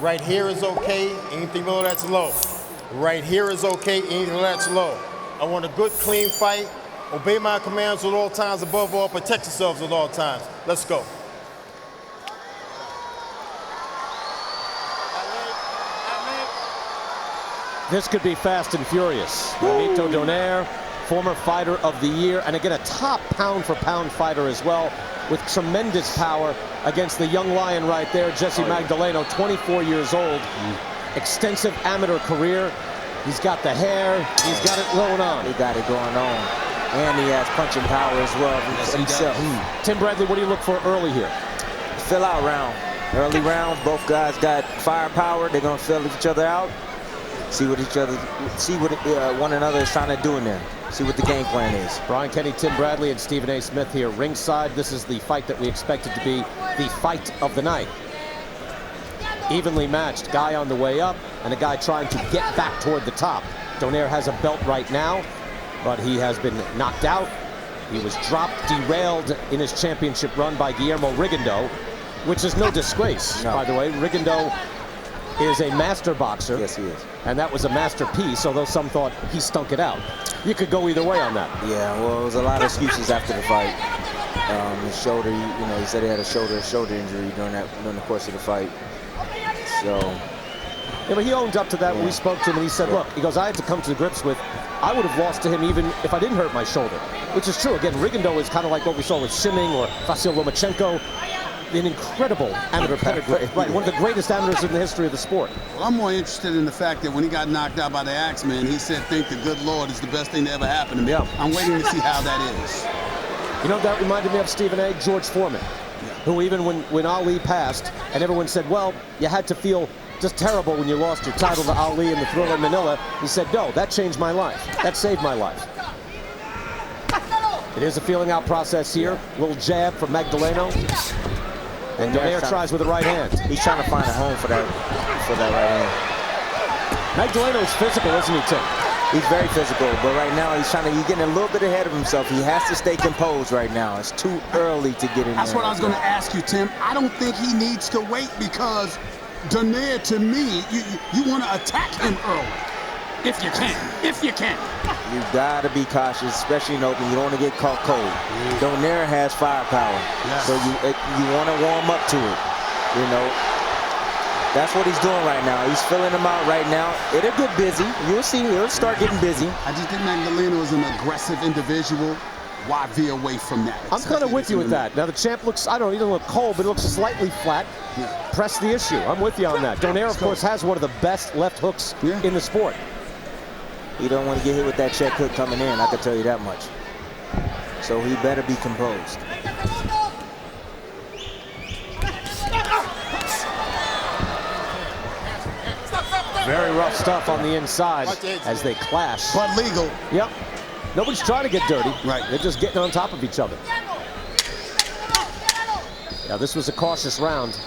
Right here is okay, anything below that's low. Right here is okay, anything below that's low. I want a good, clean fight. Obey my commands at all times, above all, protect yourselves at all times. Let's go. This could be fast and furious. Nonito Donaire, former fighter of the year, and again a top pound-for-pound fighter as well, with tremendous power against the young lion right there, Jessie Magdaleno, 24 years old. Extensive amateur career. He's got the hair. He's got it going on. He got it going on. And he has punching power as well himself. Tim Bradley, what do you look for early here? Fill out round. Early rounds, both guys got firepower. They're going to fill each other out. See what one another is trying to do in there. See what the game plan is. Brian Kenny, Tim Bradley, and Stephen A. Smith here ringside. This is the fight that we expected to be the fight of the night. Evenly matched, guy on the way up and a guy trying to get back toward the top. Donaire has a belt right now, but he has been knocked out. He was dropped, derailed in his championship run by Guillermo Rigondeaux, which is no disgrace, by the way. Rigondeaux is a master boxer. Yes, he is. And that was a masterpiece, although some thought he stunk it out. You could go either way on that. Yeah, well, there was a lot of excuses after the fight. His shoulder, you know, he said he had a shoulder injury during the course of the fight. So, yeah, but he owned up to that when we spoke to him, and he said, look, he goes, I had to come to grips with, I would have lost to him even if I didn't hurt my shoulder, which is true. Again, Rigondeaux is kind of like what we saw with Shimming or Vasyl Lomachenko, an incredible amateur pedigree, right? One of the greatest amateurs in the history of the sport. Well, I'm more interested in the fact that when he got knocked out by the Axeman, he said, thank the good Lord, it's the best thing to ever happen to me. Yeah. I'm waiting to see how that is. You know, that reminded me of Stephen A. George Foreman, who even when Ali passed, and everyone said, well, you had to feel just terrible when you lost your title to Ali in the Thriller Manila. He said, no, that changed my life. That saved my life. It is a feeling out process here. Little jab from Magdaleno. And Donaire tries with the right hand. He's trying to find a home for that right hand. Magdaleno is physical, isn't he, Tim? He's very physical, but right now he's getting a little bit ahead of himself. He has to stay composed right now. It's too early to get in That's there. what I was going to ask you, Tim. I don't think he needs to wait because Donaire, to me, you want to attack him early. If you can. If you can. You got to be cautious, especially in open. You don't want to get caught cold. Donaire has firepower, so you want to warm up to it, you know. That's what he's doing right now. He's filling them out right now. It'll get busy. You'll see. It'll start getting busy. I just think Magdaleno is an aggressive individual. Why veer away from that? I'm kind of with you with that. Now, the champ looks, I don't know, he doesn't look cold, but it looks slightly flat. Press the issue. I'm with you on that. Donaire, of course, has one of the best left hooks in the sport. He don't want to get hit with that check hook coming in, I can tell you that much. So he better be composed. Very rough stuff on the inside as they clash. But legal. Yep. Nobody's trying to get dirty. Right. They're just getting on top of each other. Now, this was a cautious round,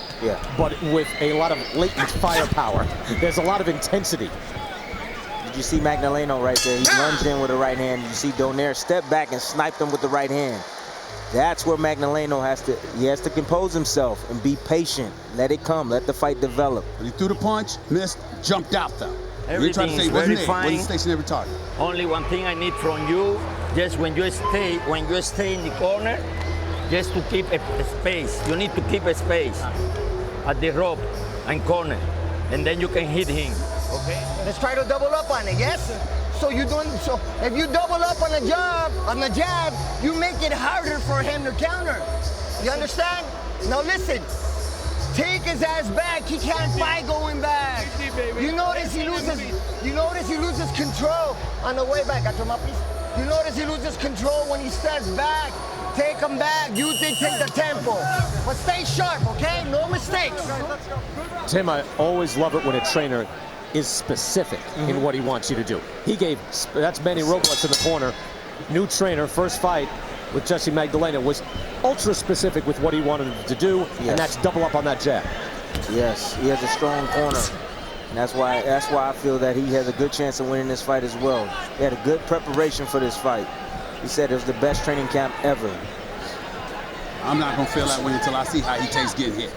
but with a lot of latent firepower. There's a lot of intensity. Did you see Magdaleno right there? He lunged in with the right hand. You see Donaire step back and snipe him with the right hand. That's where Magdaleno has to compose himself and be patient. Let it come. Let the fight develop. He threw the punch, missed, jumped out though. Everything is very fine. Wasn't stationary target. Only one thing I need from you, just when you stay in the corner, just to keep a space. You need to keep a space at the rope and corner, and then you can hit him. Okay? Let's try to double up on it, yes? So if you double up on the jab, you make it harder for him to counter. You understand? Now listen, take his ass back. He can't fight going back. You notice he loses control on the way back. After my piece. You notice he loses control when he steps back. Take him back. You take the tempo. But stay sharp, okay? No mistakes. Tim, I always love it when a trainer is specific in what he wants you to do. He gave, that's Manny Robles in the corner. New trainer, first fight with Jessie Magdaleno, was ultra specific with what he wanted him to do, and that's double up on that jab. Yes, he has a strong corner. And that's why I feel that he has a good chance of winning this fight as well. He had a good preparation for this fight. He said it was the best training camp ever. I'm not going to feel that way until I see how he takes getting hit.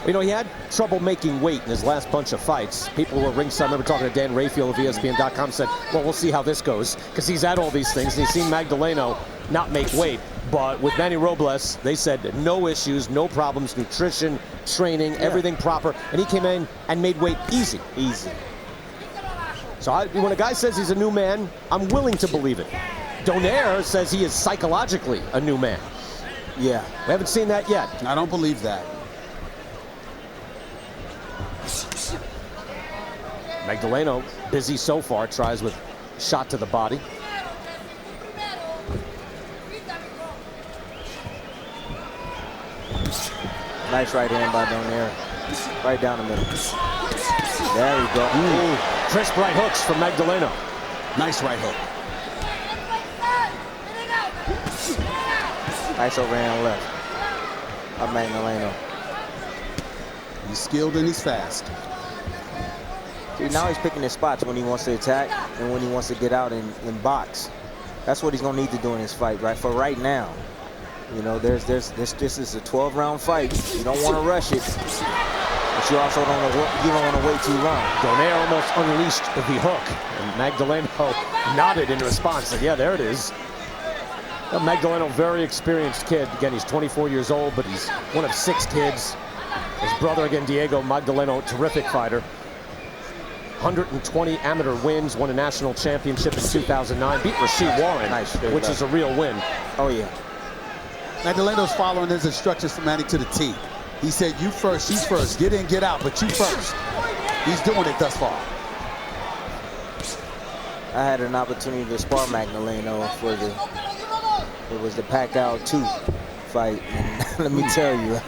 You know, he had trouble making weight in his last bunch of fights. People were ringside. I remember talking to Dan Rayfield of ESPN.com, said, well, we'll see how this goes, because he's at all these things, and he's seen Magdaleno not make weight. But with Manny Robles, they said no issues, no problems, nutrition, training, everything proper, and he came in and made weight easy. Easy. So when a guy says he's a new man, I'm willing to believe it. Donaire says he is psychologically a new man. Yeah. We haven't seen that yet. I don't believe that. Magdaleno, busy so far, tries with shot to the body. Nice right hand by Donaire. Right down the middle. There we go. Ooh. Crisp right hooks from Magdaleno. Nice right hook. Nice overhand left by Magdaleno. He's skilled and he's fast. See, now he's picking his spots when he wants to attack and when he wants to get out and box. That's what he's going to need to do in this fight, right? For right now. You know, this is a 12-round fight. You don't want to rush it, but you also don't want to wait too long. Donaire almost unleashed the hook, and Magdaleno nodded in response. Said, yeah, there it is. Magdaleno, very experienced kid. Again, he's 24 years old, but he's one of 6 kids. His brother, again, Diego Magdaleno, terrific fighter. 120 amateur wins, won a national championship in 2009, beat Rasheed Warren, Nice, which is a real win. Oh, yeah. Magdaleno's following his instructions from Manny to the T. He said, you first, you first. Get in, get out, but you first. He's doing it thus far. I had an opportunity to spar Magdaleno for it was the Pacquiao 2 fight. And let me tell you,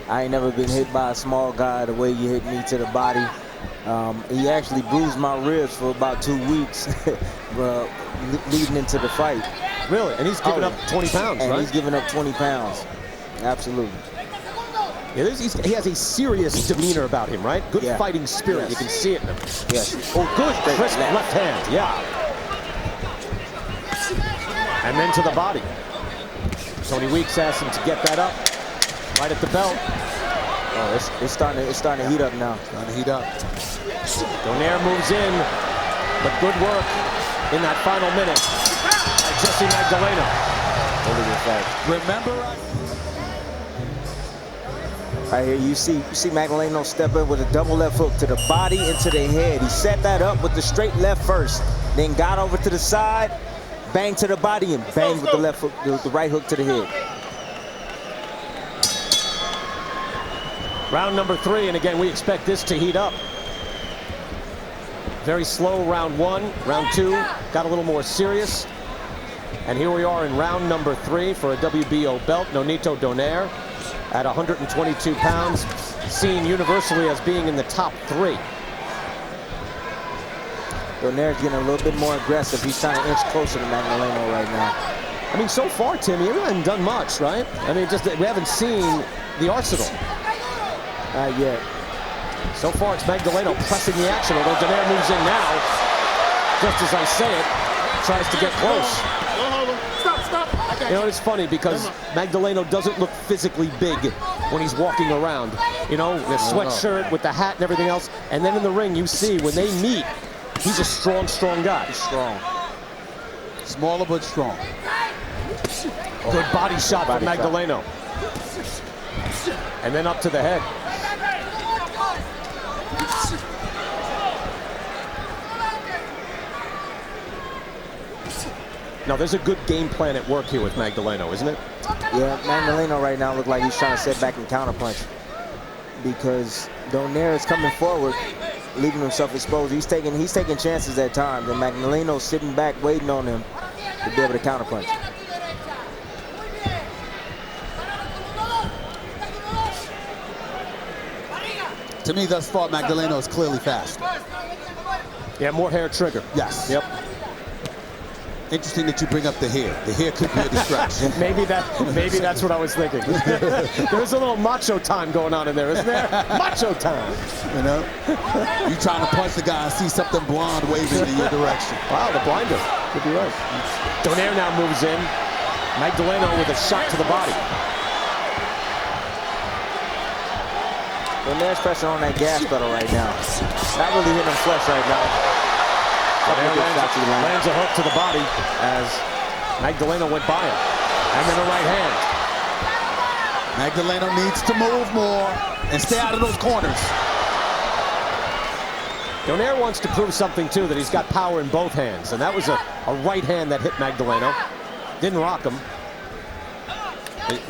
I ain't never been hit by a small guy the way you hit me to the body. He actually bruised my ribs for about 2 weeks leading into the fight. Really? And he's giving up 20 pounds, and right? he's giving up 20 pounds. Absolutely. Yeah, he has a serious demeanor about him, right? Good fighting spirit. Yes. You can see it in him. Yes. Oh, good. Crisp left hand. Yeah. And then to the body. Tony Weeks asked him to get that up. Right at the belt. Oh, it's starting to heat up now. Starting to heat up. Donaire moves in, but good work in that final minute by Jessie Magdaleno. Really good fight. Remember, Right here, you see Magdaleno step in with a double left hook to the body and to the head. He set that up with the straight left first, then got over to the side, bang to the body, and bang with the left hook, the right hook to the head. Round number 3, and again, we expect this to heat up. Very slow round 1. Round 2 got a little more serious. And here we are in round number 3 for a WBO belt. Nonito Donaire at 122 pounds, seen universally as being in the top 3. Donaire's getting a little bit more aggressive. He's trying to inch closer to Magdaleno right now. I mean, so far, Tim, he hasn't done much, right? I mean, just we haven't seen the arsenal. Not yet. So far, it's Magdaleno pressing the action, although Donaire moves in now. Just as I say it, tries to get close. You know, it's funny because Magdaleno doesn't look physically big when he's walking around. You know, the sweatshirt with the hat and everything else. And then in the ring, you see when they meet, he's a strong, strong guy. He's strong. smaller but strong. Good body shot from Magdaleno. And then up to the head. Now, there's a good game plan at work here with Magdaleno, isn't it? Yeah, Magdaleno right now look like he's trying to sit back and counterpunch because Donaire is coming forward, leaving himself exposed. He's taking chances at times, and Magdaleno's sitting back waiting on him to be able to counterpunch. To me, thus far, Magdaleno is clearly faster. Yeah, more hair trigger. Yes. Yep. Interesting that you bring up the hair. The hair could be a distraction. maybe that's what I was thinking. There's a little macho time going on in there, isn't there? Macho time. You know? You trying to punch the guy and see something blonde waving in your direction. Wow, the blinder. Could be right. Donaire now moves in. Magdaleno with a shot to the body. Donaire's pressing on that gas pedal right now. Not really hitting him flush right now. Lands a hook to the body as Magdaleno went by him. And then a right hand. Magdaleno needs to move more and stay out of those corners. Donaire wants to prove something, too, that he's got power in both hands. And that was a right hand that hit Magdaleno. Didn't rock him.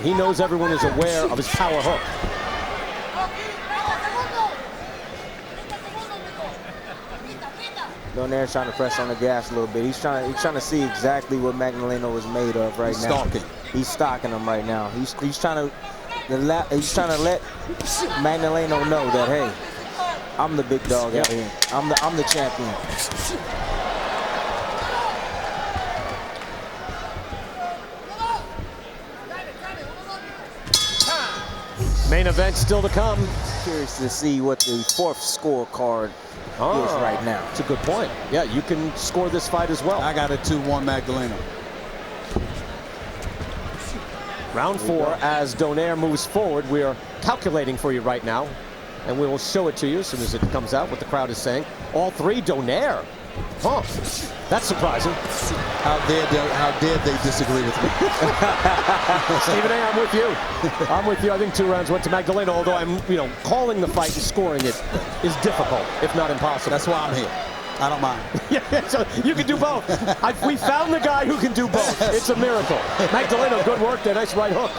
He knows everyone is aware of his power hook. Donaire's trying to press on the gas a little bit. He's trying to see exactly what Magdaleno is made of right now. He's stalking him right now. He's trying to let Magdaleno know that, hey, I'm the big dog out here. I'm the champion. Main event still to come. Curious to see what the fourth scorecard is right now. That's a good point. Yeah, you can score this fight as well. I got a 2-1 Magdaleno. Round 4 as Donaire moves forward. We are calculating for you right now, and we will show it to you as soon as it comes out, what the crowd is saying. All 3 Donaire. Huh. That's surprising. How dare they disagree with me? Stephen A., I'm with you. I'm with you. I think 2 rounds went to Magdaleno, although I'm, calling the fight and scoring it is difficult, if not impossible. That's why I'm here. I don't mind. Yeah, so you can do both. We found the guy who can do both. It's a miracle. Magdaleno, good work there. Nice right hook.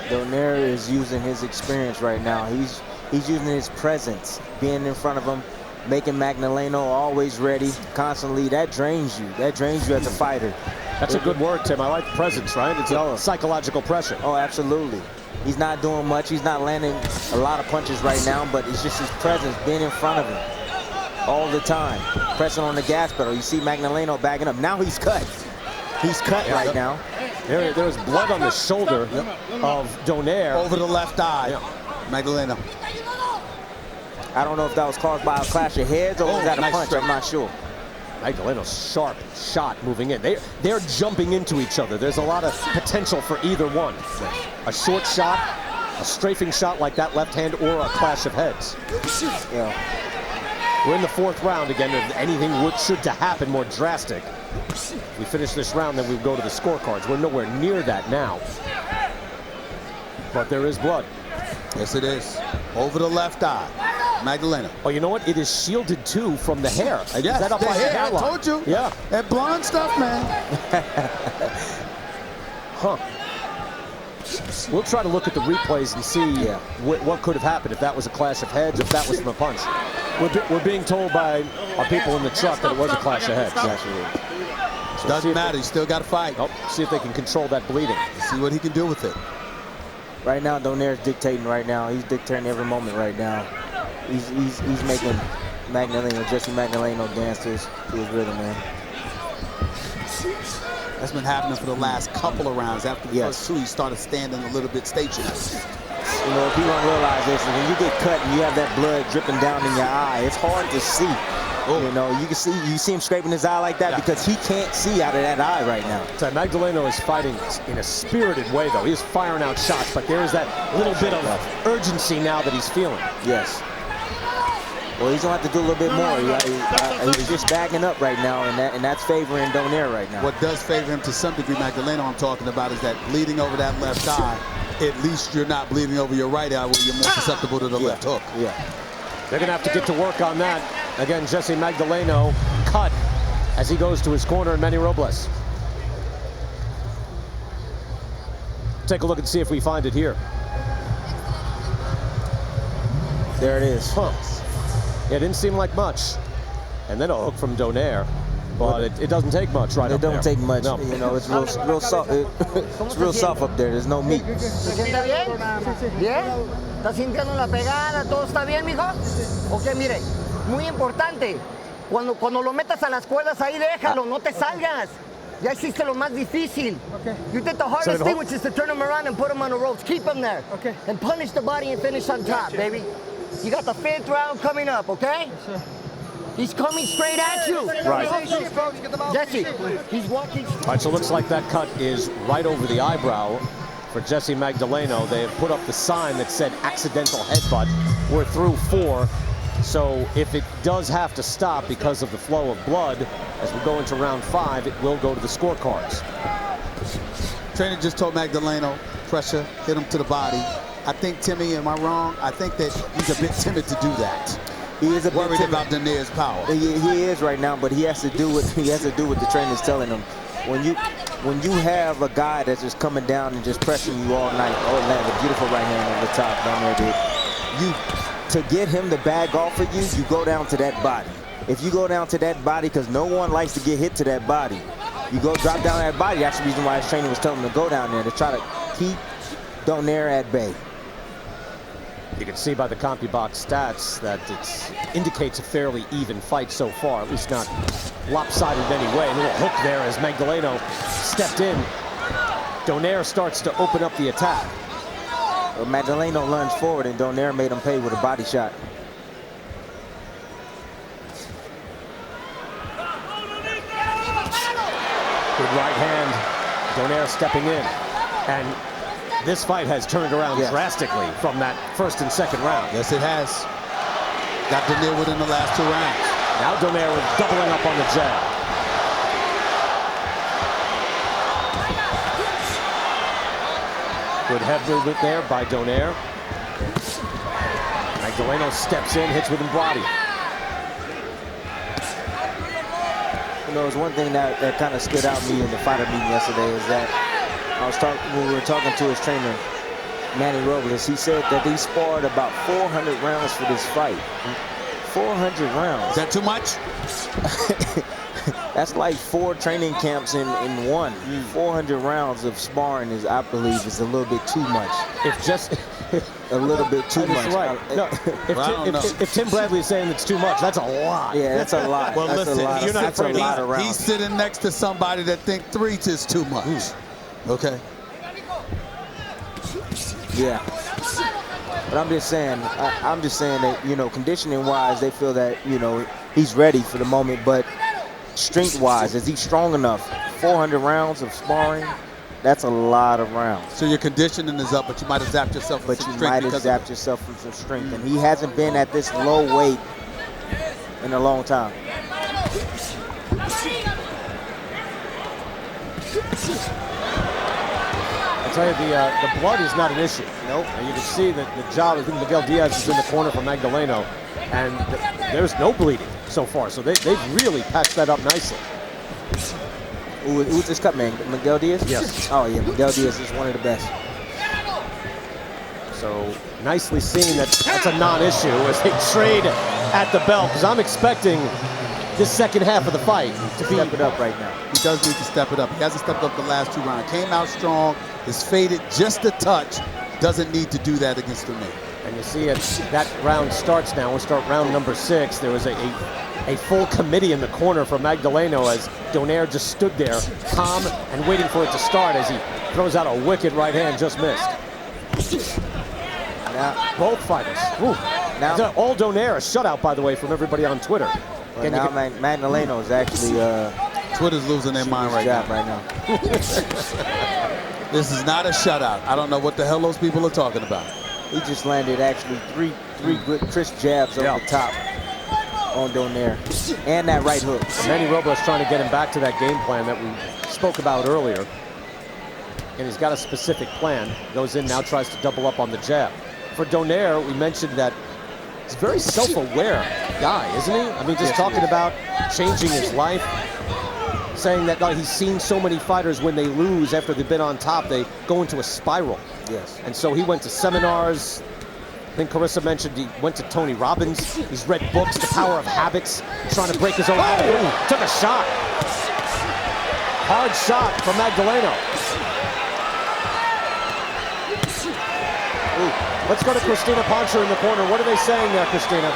Donaire is using his experience right now. He's using his presence, being in front of him, making Magdaleno always ready, constantly. That drains you. That drains you as a fighter. That's a good word, Tim. I like presence, right? It's a psychological pressure. Oh, absolutely. He's not doing much. He's not landing a lot of punches right now, but it's just his presence, being in front of him all the time, pressing on the gas pedal. You see Magdaleno backing up. Now he's cut. He's cut right now. There was blood on the shoulder of Donaire. Over the left eye. Magdaleno. I don't know if that was caused by a clash of heads or was that a punch. I'm not sure. Magdaleno's sharp shot moving in. They're jumping into each other. There's a lot of potential for either one. A short shot, a strafing shot like that left hand, or a clash of heads. Yeah. We're in the 4th round again. If anything should to happen more drastic, if we finish this round, then we go to the scorecards. We're nowhere near that now. But there is blood. Yes, it is. Over the left eye. Magdaleno. Oh, you know what? It is shielded, too, from the hair. Yes, is that up the by hair. the hairline? I told you. Yeah. That blonde stuff, man. Huh. We'll try to look at the replays and see what could have happened, if that was a clash of heads, if that was from a punch. We're being told by our people in the truck that it was a clash of heads. So doesn't matter. He's still got to fight. See if they can control that bleeding. See what he can do with it. Right now, Donaire's dictating right now. He's dictating every moment right now. He's making Jessie Magdaleno dance to his rhythm, man. That's been happening for the last couple of rounds. After the first 2, he started standing a little bit stationary. You know, people don't realize this. When you get cut and you have that blood dripping down in your eye, it's hard to see. You know, you see him scraping his eye like that because he can't see out of that eye right now. So Magdaleno is fighting in a spirited way, though. He is firing out shots, but there is that little bit of urgency now that he's feeling. Yes. Well, he's going to have to do a little bit more. He's just backing up right now, and that's favoring Donaire right now. What does favor him to some degree, Magdaleno, I'm talking about, is that bleeding over that left eye, at least you're not bleeding over your right eye where you're more susceptible to the left hook. Yeah. They're going to have to get to work on that. Again, Jessie Magdaleno cut as he goes to his corner, and Manny Robles. Take a look and see if we find it here. There it is. Huh. It didn't seem like much. And then a hook from Donaire. But it doesn't take much right up there. It don't take much. No. You know, it's real soft. It's real soft up there. There's no meat. ¿Se siente bien? ¿Bien? ¿Está sintiendo la pegada? ¿Todo está bien, mijo? Ok, mire, muy importante. Cuando lo metas a las cuerdas ahí, déjalo, no te salgas. Ya hiciste lo más difícil. Okay. You did the hardest thing, which is to turn him around and put him on the ropes. Keep him there. Okay. And punish the body and finish on top, baby. You got the 5th round coming up, okay? Yes, sir. He's coming straight at you. Right. Jesse, he's walking. All right, so it looks like that cut is right over the eyebrow for Jessie Magdaleno. They have put up the sign that said accidental headbutt. We're through 4. So if it does have to stop because of the flow of blood, as we go into round 5, it will go to the scorecards. Trainer just told Magdaleno, pressure, hit him to the body. I think, Timmy, am I wrong? I think that he's a bit timid to do that. He is a bit worried timid about Donaire's power. He is right now, but he has to do what the trainer's telling him. When you have a guy that's just coming down and just pressuring you all night, a beautiful right hand on the top down there, dude. To get him to bag off of you, you go down to that body. If you go down to that body, because no one likes to get hit to that body, you go drop down that body. That's the reason why his trainer was telling him to go down there, to try to keep Donaire at bay. You can see by the CompuBox stats that it indicates a fairly even fight so far, at least not lopsided in any way. A little hook there as Magdaleno stepped in. Donaire starts to open up the attack. Well, Magdaleno lunged forward and Donaire made him pay with a body shot. Good right hand, Donaire stepping in. And this fight has turned around drastically from that first and second round. Yes, it has. Got Donaire within the last 2 rounds. Now Donaire is doubling up on the jab. Good head movement there by Donaire. Magdaleno steps in, hits with the body. You know, there's one thing that kind of stood out to me in the fighter meeting yesterday is that when we were talking to his trainer, Manny Robles, he said that he sparred about 400 rounds for this fight. 400 rounds. Is that too much? That's like 4 training camps in one. 400 rounds of sparring is, I believe, is a little bit too much. If just a little bit too much. Right. No, if Tim Bradley is saying it's too much, that's a lot. Yeah, that's a lot. Well, that's listen, a lot. That's a lot of rounds. He's sitting next to somebody that thinks 3 is too much. Okay. Yeah. But I'm just saying that, you know, conditioning-wise, they feel that, you know, he's ready for the moment. But strength-wise, is he strong enough? 400 rounds of sparring, that's a lot of rounds. So your conditioning is up, but you might have zapped yourself with some strength. But you might have zapped yourself with some strength. And he hasn't been at this low weight in a long time. I tell you, the blood is not an issue. Nope. And you can see that the job, I think Miguel Diaz is in the corner for Magdaleno, and there's no bleeding so far. So they've really patched that up nicely. Who's this cut man? Miguel Diaz? Yes. Oh yeah, Miguel Diaz is one of the best. So nicely seen that that's a non-issue as they trade at the belt, because I'm expecting this second half of the fight to step it up right now. He does need to step it up. He hasn't stepped up the last 2 rounds. Came out strong, is faded just a touch. Doesn't need to do that against the knee. And you see that round starts now. We'll start round number 6. There was a full committee in the corner for Magdaleno as Donaire just stood there, calm and waiting for it to start as he throws out a wicked right hand, just missed. Now, both fighters. Ooh. Now, all Donaire, a shutout, by the way, from everybody on Twitter. Well, now Magdaleno is actually Twitter's losing their mind right now. This is not a shutout. I don't know what the hell those people are talking about. He just landed actually three good crisp jabs over the top on Donaire. And that right hook. Manny Robles trying to get him back to that game plan that we spoke about earlier. And he's got a specific plan. Goes in now, tries to double up on the jab. For Donaire, we mentioned that he's a very self-aware guy, isn't he? I mean, just talking about changing his life, saying that he's seen so many fighters when they lose after they've been on top, they go into a spiral. Yes. And so he went to seminars. I think Carissa mentioned he went to Tony Robbins. He's read books, The Power of Habits, trying to break his own habit. Ooh, took a shot. Hard shot from Magdaleno. Ooh. Let's go to Christina Poncher in the corner. What are they saying there, Christina?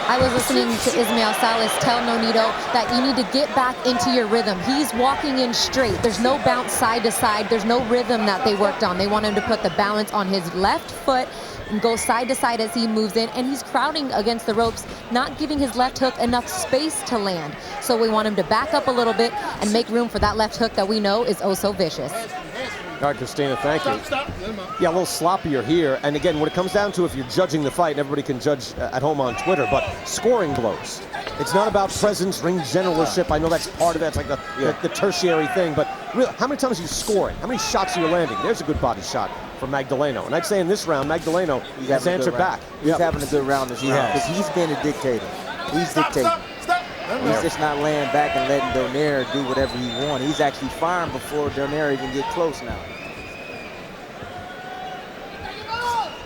I was listening to Ismael Salas tell Nonito that you need to get back into your rhythm. He's walking in straight. There's no bounce side to side. There's no rhythm that they worked on. They want him to put the balance on his left foot and go side to side as he moves in. And he's crowding against the ropes, not giving his left hook enough space to land. So we want him to back up a little bit and make room for that left hook that we know is oh so vicious. All right, Christina, thank you. Stop. Yeah, a little sloppier here. And again, when it comes down to if you're judging the fight, and everybody can judge at home on Twitter, but scoring blows. It's not about presence, ring generalship. I know that's part of that. It's like the tertiary thing. But really, how many times are you scoring? How many shots are you landing? There's a good body shot from Magdaleno. And I'd say in this round, Magdaleno has answered back. He's having a good round this round because he's been a dictator. He's dictating. He's just not laying back and letting Donaire do whatever he wants. He's actually firing before Donaire even get close now.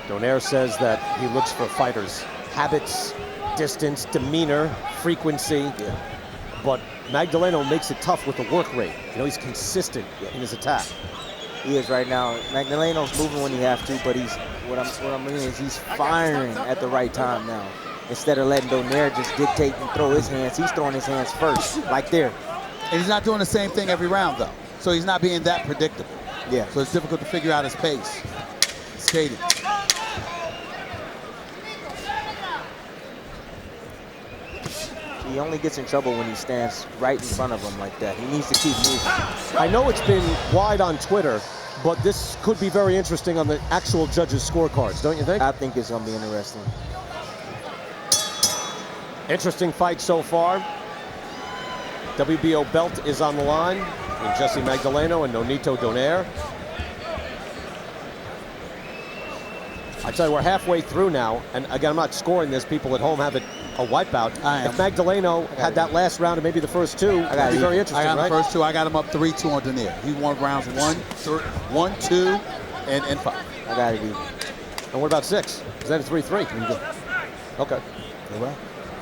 Donaire says that he looks for fighters' habits, distance, demeanor, frequency. But Magdaleno makes it tough with the work rate. You know, he's consistent in his attack. He is right now. Magdaleno's moving when he has to, but what I mean is he's firing at the right time now. Instead of letting Donaire just dictate and throw his hands, he's throwing his hands first, like there. And he's not doing the same thing every round, though. So he's not being that predictable. Yeah. So it's difficult to figure out his pace. Skating. He only gets in trouble when he stands right in front of him like that. He needs to keep moving. I know it's been wide on Twitter, but this could be very interesting on the actual judges' scorecards, don't you think? I think it's going to be interesting. Interesting fight so far. WBO belt is on the line with Jessie Magdaleno and Nonito Donaire. I tell you, we're halfway through now, and again, I'm not scoring this. People at home have it a wipeout. If Magdaleno had that last round and maybe the first two, that'd be very interesting, I got right? the first two. I got him up 3-2 on Donaire. He won rounds 1, 2, and 5. I got it even. And what about 6? Is that a 3-3? Okay.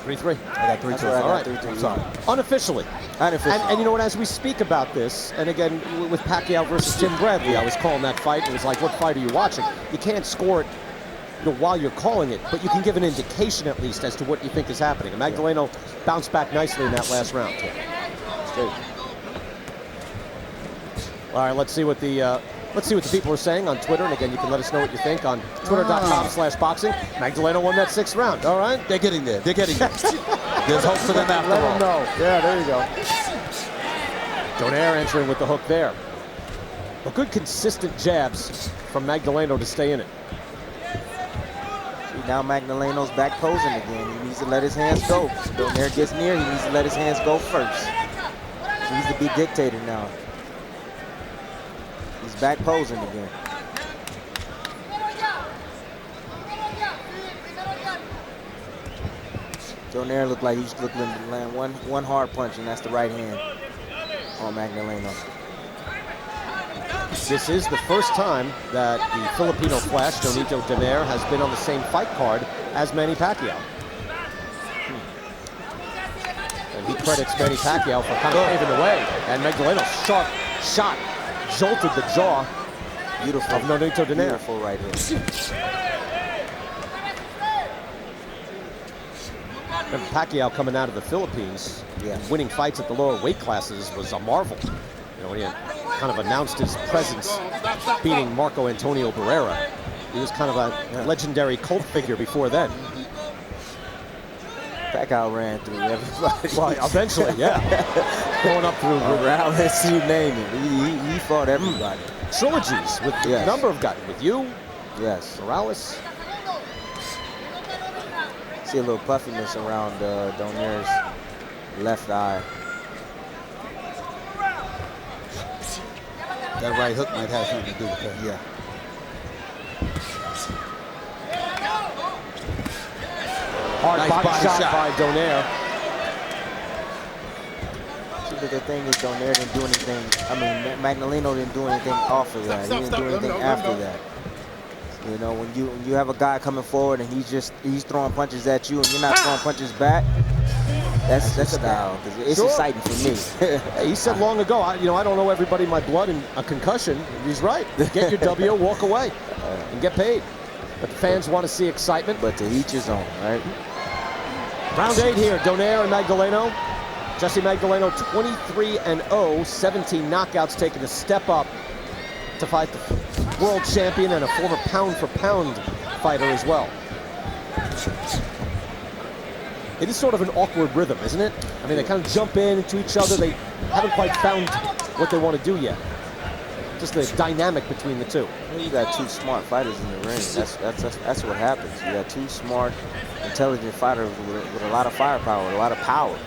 3-3. I got 3-2. All right. 3-2. I'm sorry. Unofficially. And you know what, as we speak about this, and again, with Pacquiao versus Tim Bradley, I was calling that fight. It was like, what fight are you watching? You can't score it while you're calling it, but you can give an indication at least as to what you think is happening. And Magdaleno bounced back nicely in that last round. All right, let's see what the people are saying on Twitter. And again, you can let us know what you think on twitter.com/boxing. Magdaleno won that 6th round. All right, they're getting there. They're getting there. There's hope for them after all. Let them know. Yeah, there you go. Donaire entering with the hook there. But good consistent jabs from Magdaleno to stay in it. Now Magdaleno's back posing again. He needs to let his hands go. Donaire gets near, he needs to let his hands go first. He needs to be dictator now. He's back posing again. Donaire looked like he's looking to land one hard punch, and that's the right hand on Magdaleno. This is the first time that the Filipino Flash, Nonito Donaire, has been on the same fight card as Manny Pacquiao. And he credits Manny Pacquiao for kind of paving the way. And Magdaleno's sharp shot jolted the jaw Beautiful. of Nonito Donaire. Beautiful right here. And Pacquiao coming out of the Philippines, winning fights at the lower weight classes was a marvel. You know, when he had kind of announced his presence, beating Marco Antonio Barrera. He was kind of a legendary cult figure before then. Pacquiao ran through everybody. Well, eventually, yeah. Going up through Morales, you name it. He fought everybody. Trilogies with a number of guys. With you, Morales. See a little puffiness around Donaire's left eye. That right hook might have something to do with that. Yeah. Hard body shot by Donaire. See, but the thing is, Donaire didn't do anything. I mean, Magdaleno didn't do anything off of that. He didn't do anything after that. You know, when you have a guy coming forward and he's throwing punches at you and you're not throwing punches back, that's style. Because it's exciting for me. He said long ago, I don't know everybody in my blood and a concussion. He's right. Get your W, walk away, and get paid. But the fans want to see excitement. But to each his own, right? Round 8 here, Donaire and Magdaleno. Jessie Magdaleno 23-0, 17 knockouts, taking a step up to fight the world champion and a former pound-for-pound fighter as well. It is sort of an awkward rhythm, isn't it? I mean, they kind of jump into each other. They haven't quite found what they want to do yet. just the dynamic between the two. Well, you got two smart fighters in the ring. That's what happens. You got two smart, intelligent fighters with a lot of firepower, a lot of power.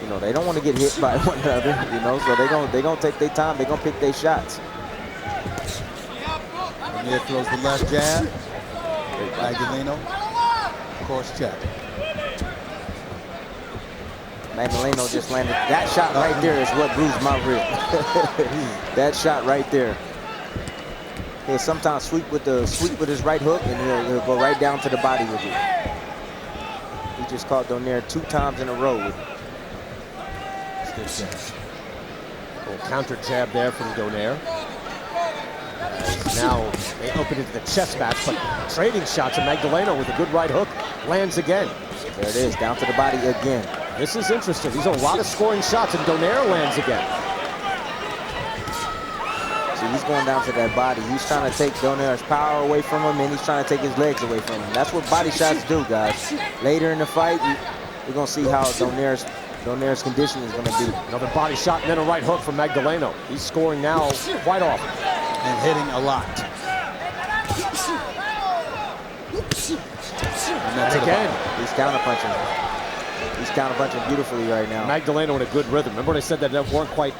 You know, they don't want to get hit by one another. You know, so they gonna take their time. They gonna pick their shots. Donaire throws the left jab. Magdaleno, cross check. Magdaleno just landed. That shot right there is what bruised my rib. That shot right there. He'll sometimes sweep with his right hook, and he'll go right down to the body with it. He just caught Donaire 2 times in a row with it. Little counter jab there from Donaire. Now they open into the chest match, but trading shots, and Magdaleno with a good right hook lands again. There it is, down to the body again. This is interesting. These are a lot of scoring shots, and Donaire lands again. See, he's going down to that body. He's trying to take Donaire's power away from him, and he's trying to take his legs away from him. That's what body shots do, guys. Later in the fight, we're going to see how Donaire's condition is going to be. Another body shot and then a right hook from Magdaleno. He's scoring now quite often. And hitting a lot. And again, he's counterpunching. He's counterpunching beautifully right now. Magdaleno in a good rhythm. Remember when I said that they weren't quite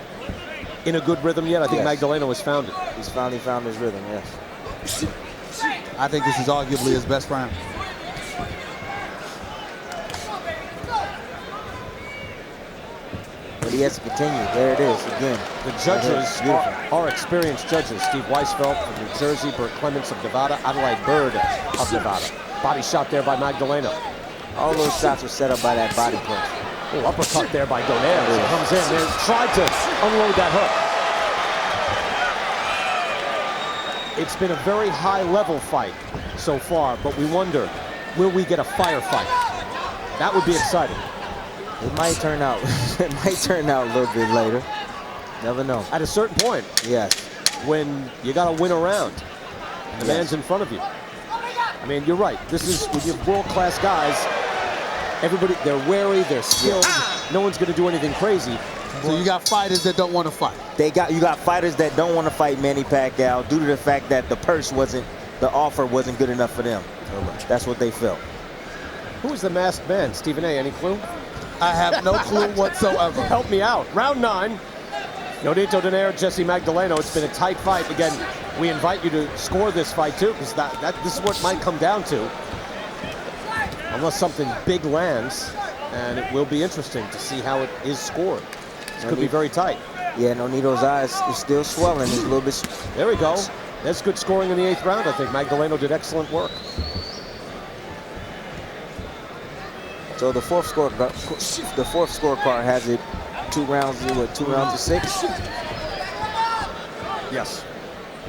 in a good rhythm yet? I think Magdaleno has found it. He's finally found his rhythm, yes. I think this is arguably his best round. But he has to continue. There it is again. The judges are experienced judges. Steve Weisfeld from New Jersey, Bert Clements of Nevada, Adelaide Bird of Nevada. Body shot there by Magdaleno. All those shots were set up by that body punch. Oh, uppercut there by Donaire. He comes in and tried to unload that hook. It's been a very high-level fight so far, but we wonder, will we get a firefight? That would be exciting. It might turn out. It might turn out a little bit later. Never know. At a certain point, yes, when you got to win a round, and the man's in front of you. I mean, you're right. This is when you have world-class guys. Everybody, they're wary, they're skilled. No one's going to do anything crazy. So you got fighters that don't want to fight. You got fighters that don't want to fight Manny Pacquiao due to the fact that the offer wasn't good enough for them. That's what they felt. Who is the masked man? Stephen A., any clue? I have no clue whatsoever. Help me out. Round 9. Nonito Donaire, Jessie Magdaleno. It's been a tight fight. Again, we invite you to score this fight too, because this is what it might come down to. Unless something big lands, and it will be interesting to see how it is scored. This could be very tight. Yeah, Nonito's eyes is still swelling. He's a little bit. There we go. That's good scoring in the 8th round. I think Magdaleno did excellent work. So the fourth scorecard has it 2 rounds. What, 2 rounds to 6? Yes.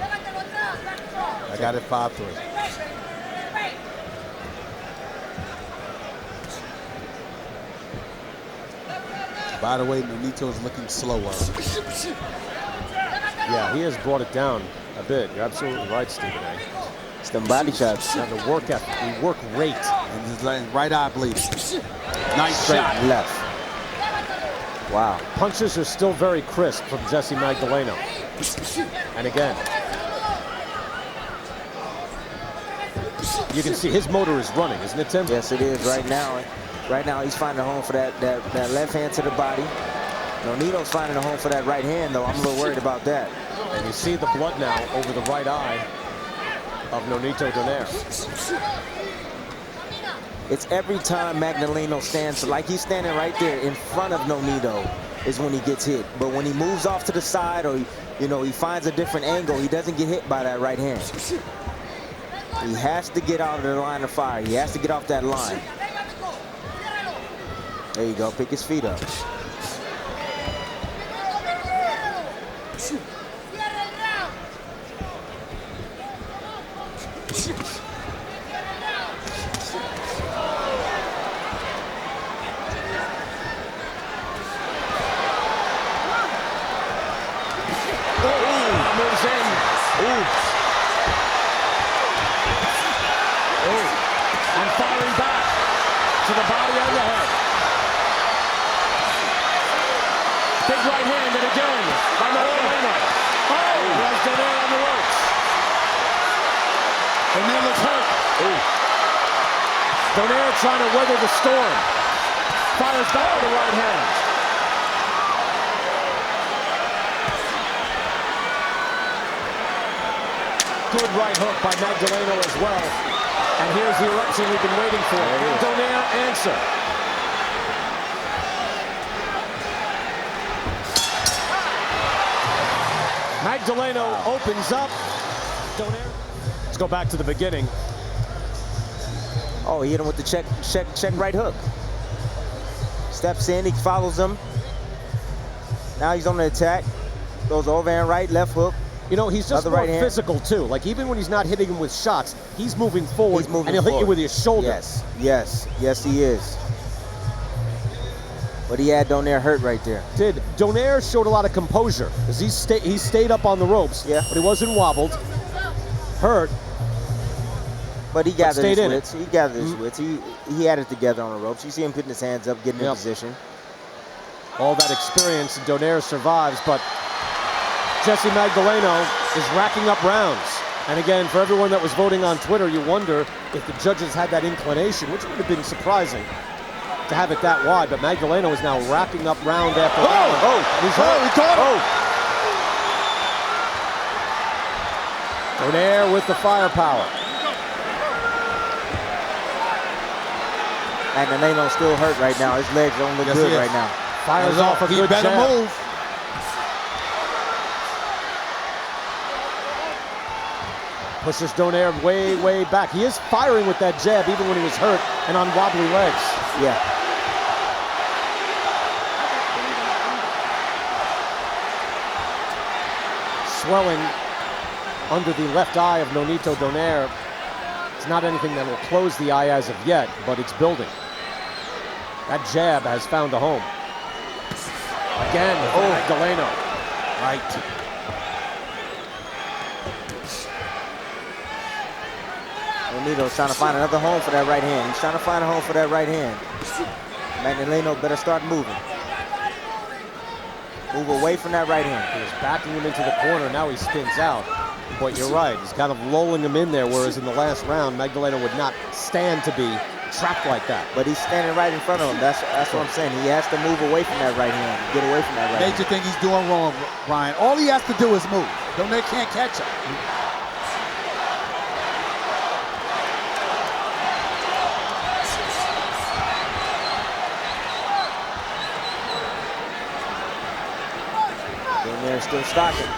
I got it 5-3. By the way, Nonito's looking slower. Yeah, he has brought it down a bit. You're absolutely right, Stephen A. It's them body shots. And the work ethic, the work rate. And his right eye bleeding. Nice Straight shot. left. Wow. Punches are still very crisp from Jessie Magdaleno. And again, you can see his motor is running, isn't it, Tim? Yes, it is right now. Right now, he's finding a home for that left hand to the body. Nonito's finding a home for that right hand, though. I'm a little worried about that. And you see the blood now over the right eye of Nonito Donaire. It's every time Magdaleno stands, like he's standing right there in front of Nonito, is when he gets hit. But when he moves off to the side, or he finds a different angle, he doesn't get hit by that right hand. He has to get out of the line of fire. He has to get off that line. There you go. Pick his feet up. Moves in. And firing back to the body and the head. Big right hand and again by Magdaleno. Oh, Donaire trying to weather the storm. Fires back with the right hand. Good right hook by Magdaleno as well. And here's the eruption we've been waiting for. Can Donaire answer? Magdaleno opens up. Donaire. Let's go back to the beginning. Oh, he hit him with the check right hook. Steps in, he follows him. Now he's on the attack. Goes overhand right, left hook. You know, he's just more physical too. Like even when he's not hitting him with shots, he's moving forward, and he'll hit you with his shoulder. Yes, he is. But he had Donaire hurt right there. Donaire showed a lot of composure because he stayed up on the ropes. Yeah. But he wasn't wobbled. Hurt. But he gathered his wits. He gathered his wits. He had it together on the ropes. You see him putting his hands up, getting in position. All that experience, and Donaire survives, but Jessie Magdaleno is racking up rounds. And again, for everyone that was voting on Twitter, you wonder if the judges had that inclination, which would have been surprising to have it that wide. But Magdaleno is now racking up round after round. He caught him. Donaire with the firepower. Magdaleno still hurt right now. His legs don't look good right now. Fires off a good better jab. move. Pushes Donaire way, way back. He is firing with that jab even when he was hurt and on wobbly legs. Yeah. Swelling under the left eye of Nonito Donaire. It's not anything that will close the eye as of yet, but it's building. That jab has found a home. Again, Magdaleno. Right. Nonito's trying to find another home for that right hand. He's trying to find a home for that right hand. Magdaleno better start moving. Move away from that right hand. He was backing him into the corner. Now he spins out. But you're right. He's kind of lulling him in there, whereas in the last round, Magdaleno would not stand to be trapped like that. But he's standing right in front of him. That's what I'm saying. He has to move away from that right hand. Get away from that right hand. Major thing he's doing wrong, Brian. All he has to do is move. Donaire can't catch him. Donaire's still stocking.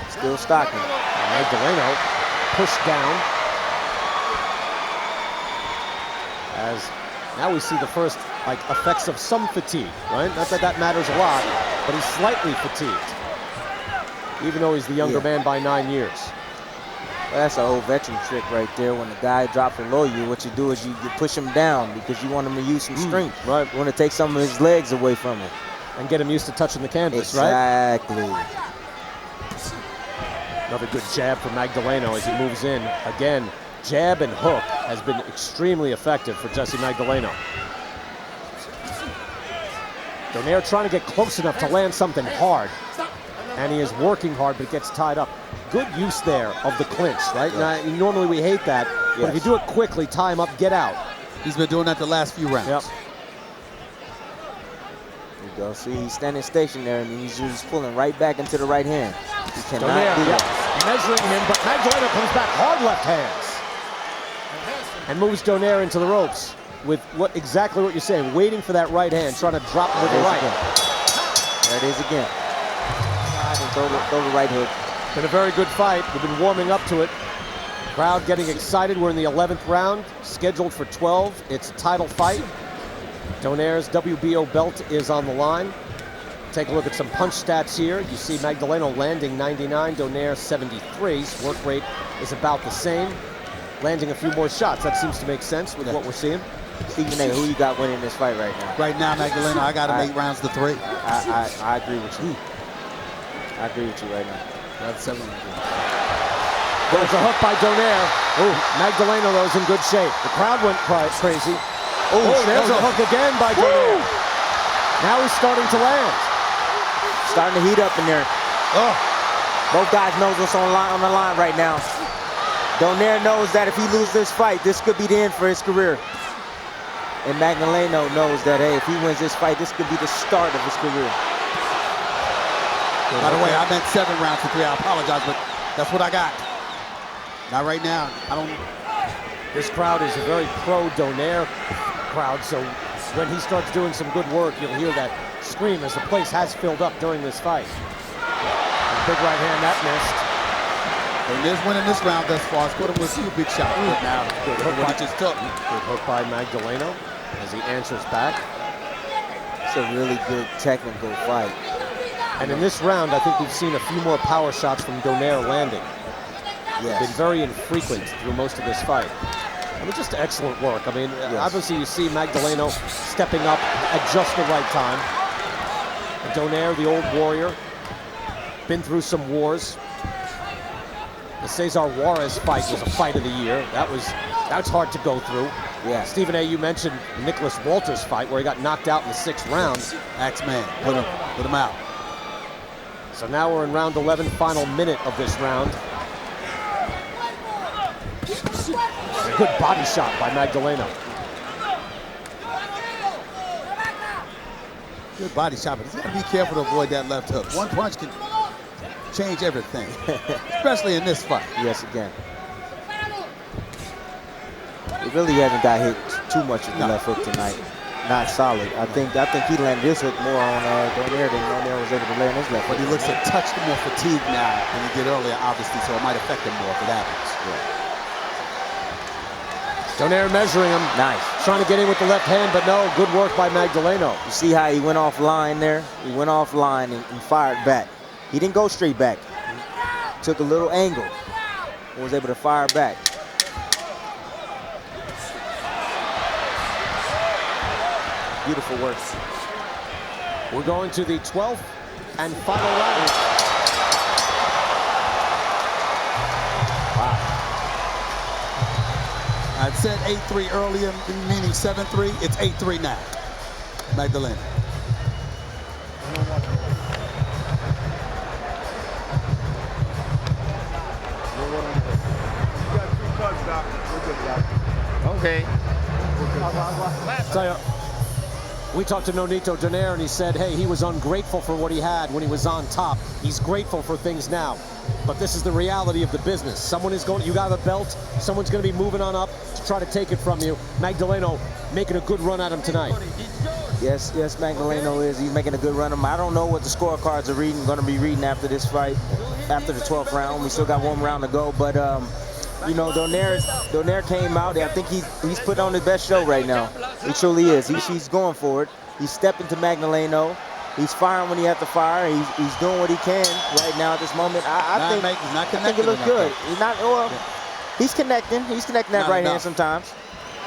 Still stocking. Magdaleno pushed down. As now we see the first effects of some fatigue, right? Not that that matters a lot, but he's slightly fatigued, even though he's the younger man by 9 years. Well, that's an old veteran trick right there. When the guy drops below you, what you do is you push him down because you want him to use some strength. Right. You want to take some of his legs away from him. And get him used to touching the canvas, exactly. right? Another good jab from Magdaleno as he moves in. Again, jab and hook has been extremely effective for Jessie Magdaleno. Donaire trying to get close enough to land something hard. And he is working hard, but gets tied up. Good use there of the clinch, right? Now, normally we hate that, but if you do it quickly, tie him up, get out. He's been doing that the last few rounds. Yep. There you go. See, he's standing stationary, and he's just pulling right back into the right hand. He cannot do that. Measuring him, but Magdaleno comes back hard left hands. And moves Donaire into the ropes with exactly what you're saying, waiting for that right hand, trying to drop with the right. There it is again. Throw the right hook. Been a very good fight. We've been warming up to it. Crowd getting excited. We're in the 11th round, scheduled for 12. It's a title fight. Donaire's WBO belt is on the line. Take a look at some punch stats here. You see Magdaleno landing 99, Donaire 73. His work rate is about the same. Landing a few more shots. That seems to make sense with what we're seeing. Stephen A., who you got winning this fight right now? Right now, Magdaleno, I got him 8 rounds to 3. I agree with you. I agree with you right now. That's 7. There's a hook by Donaire. Magdaleno, though, is in good shape. The crowd went crazy. There's a hook again by Donaire. Now he's starting to land. Starting to heat up in there. Both guys know what's on the line right now. Donaire knows that if he loses this fight, this could be the end for his career. And Magdaleno knows that, hey, if he wins this fight, this could be the start of his career. By the way, I meant 7 rounds to 3. I apologize, but that's what I got. Not right now. I don't. This crowd is a very pro-Donaire crowd, so when he starts doing some good work, you'll hear that scream as the place has filled up during this fight. A big right hand, that missed. Donaire's winning this round thus far. Scored him with 2 big shots. But now, Good hook what by, he just took. good hook by Magdaleno as he answers back. It's a really good technical fight. And in this round, I think we've seen a few more power shots from Donaire landing. Yes. Been very infrequent through most of this fight. I mean, just excellent work. I mean, obviously you see Magdaleno stepping up at just the right time. And Donaire, the old warrior, been through some wars. The Cesar Juarez fight was a fight of the year. That's hard to go through. Yeah. Stephen A., you mentioned Nicholas Walters' fight where he got knocked out in the 6th round. Axeman, put him out. So now we're in round 11, final minute of this round. A good body shot by Magdaleno. Good body shot, but he's got to be careful to avoid that left hook. One punch can change everything, especially in this fight. Yes, again. He really hasn't got hit too much with the left hook tonight. Not solid. I think he landed his hook more on Donaire than Donaire was able to land his left hook. But he looks a touch more fatigued now than he did earlier, obviously, so it might affect him more if it happens. Donaire measuring him. Nice. Trying to get in with the left hand, but no, good work by Magdaleno. You see how he went off line there? He went off line and fired back. He didn't go straight back. Took a little angle and was able to fire back. Beautiful work. We're going to the 12th and final round. I'd said 8-3 earlier, meaning 7-3. It's 8-3 now. Magdaleno. Okay. Tell you, we talked to Nonito Donaire and he said, hey, he was ungrateful for what he had when he was on top. He's grateful for things now. But this is the reality of the business. You got a belt, someone's going to be moving on up to try to take it from you. Magdaleno making a good run at him tonight. Yes, Magdaleno is. He's making a good run. I don't know what the scorecards are going to be reading after this fight, after the 12th round. We still got 1 round to go, but you know, Donaire came out. I think he's putting on his best show right now. He truly is. He's going for it. He's stepping to Magdaleno. He's firing when he has to fire. He's doing what he can right now at this moment. I think it looks good. He's not. Well, he's connecting. He's connecting that right hand sometimes.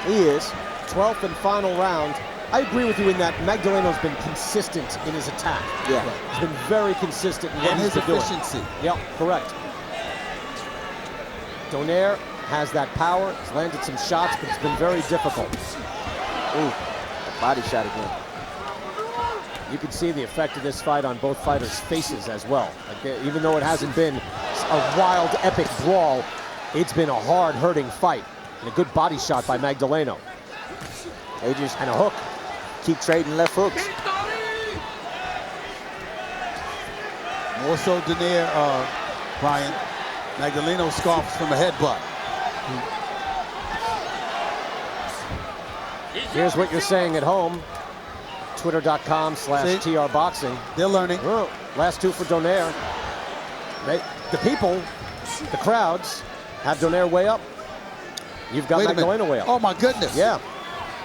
He is. 12th and final round. I agree with you in that Magdaleno's been consistent in his attack. Yeah. He's been very consistent in what And he's his been doing. efficiency. Yep, correct. Donaire has that power. He's landed some shots, but it's been very difficult. Ooh, a body shot again. You can see the effect of this fight on both fighters' faces as well. Like, even though it hasn't been a wild, epic brawl, it's been a hard, hurting fight. And a good body shot by Magdaleno. And a hook. Keep trading left hooks. More so Donaire, Brian. Magdaleno scoffs from a headbutt. Here's what you're saying at home. Twitter.com/TRBoxing. They're learning. Well, last 2 for Donaire. The people, the crowds, have Donaire way up. You've got Magdaleno way up. Oh, my goodness. Yeah.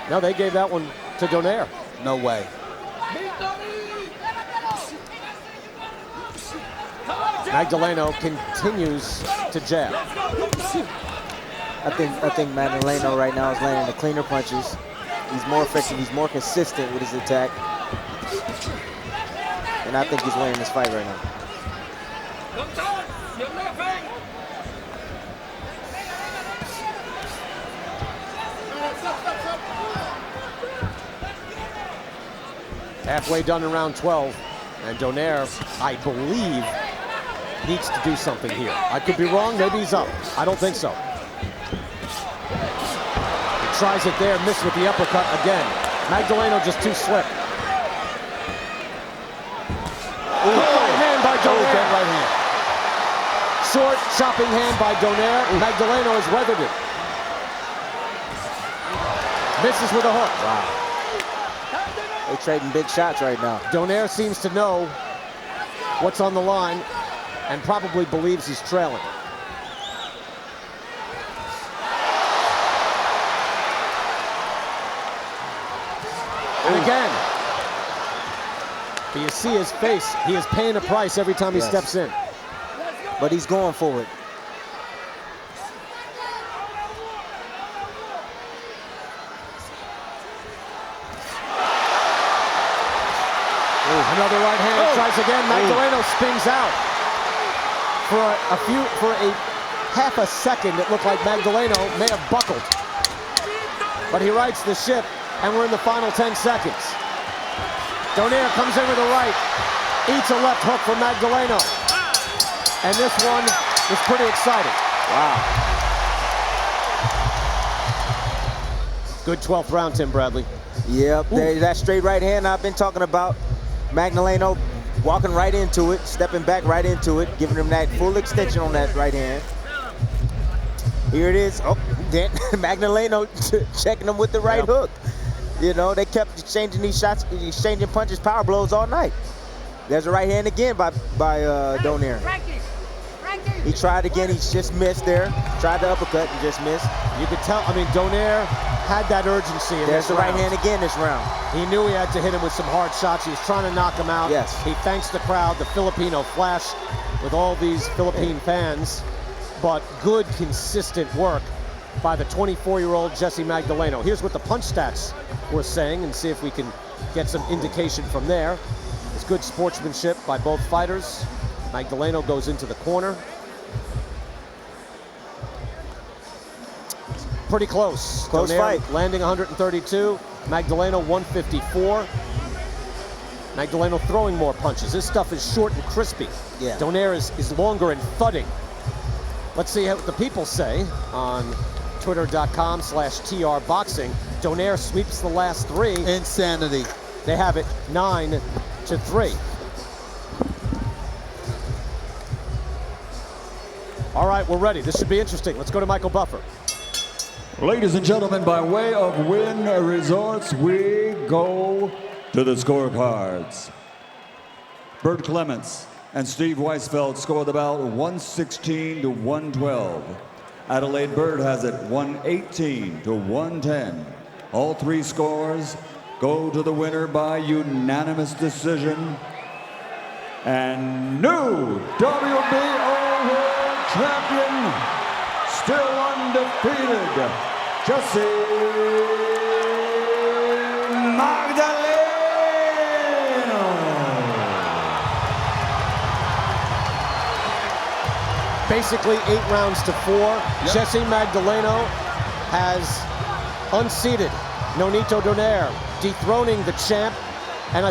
No, they gave that one to Donaire. No way. Magdaleno continues to jab. I think Magdaleno right now is landing the cleaner punches. He's more effective. He's more consistent with his attack. And I think he's winning this fight right now. Halfway done in round 12. And Donaire, I believe, needs to do something here. I could be wrong. Maybe he's up. I don't think so. tries it there, missed with the uppercut again. Magdaleno just too slick. Right hand by Donaire. Right hand. Short chopping hand by Donaire. Magdaleno has weathered it. Misses with a hook. Wow. They're trading big shots right now. Donaire seems to know what's on the line and probably believes he's trailing. And again. But you see his face. He is paying a price every time he steps in. But he's going for it. Another right hand, tries again. Magdaleno spins out. For a half a second, it looked like Magdaleno may have buckled. But he rights the ship, and we're in the final 10 seconds. Donaire comes in with a right, eats a left hook from Magdaleno. And this one is pretty exciting. Wow. Good 12th round, Tim Bradley. Yep, there's that straight right hand I've been talking about. Magdaleno walking right into it, stepping back right into it, giving him that full extension on that right hand. Here it is. Oh, Magdaleno checking him with the right hook. You know, they kept exchanging these shots, exchanging punches, power blows all night. There's a right hand again by Donaire. He tried again, he's just missed there. Tried the uppercut and just missed. You could tell, I mean, Donaire had that urgency in There's this the right hand again this round. He knew he had to hit him with some hard shots. He was trying to knock him out. Yes. He thanks the crowd, the Filipino flash with all these Philippine fans. But good, consistent work by the 24-year-old Jessie Magdaleno. Here's what the punch stats were saying, and see if we can get some indication from there. It's good sportsmanship by both fighters. Magdaleno goes into the corner. Pretty close. Close Donaire fight. Landing 132. Magdaleno 154. Magdaleno throwing more punches. This stuff is short and crispy. Yeah. Donaire is longer and thudding. Let's see what the people say on twitter.com/TRBoxing. Donaire sweeps the last three. Insanity. They have it 9-3. All right, we're ready. This should be interesting. Let's go to Michael Buffer. Ladies and gentlemen, by way of Wynn Resorts, we go to the scorecards. Bert Clements and Steve Weisfeld scored the bout 116-112. Adelaide Bird has it 118-110. All three scores go to the winner by unanimous decision. And new WBO World Champion, still undefeated, Jessie Magdaleno. Basically 8 rounds to 4. Yep. Jessie Magdaleno has unseated Nonito Donaire, dethroning the champ. And I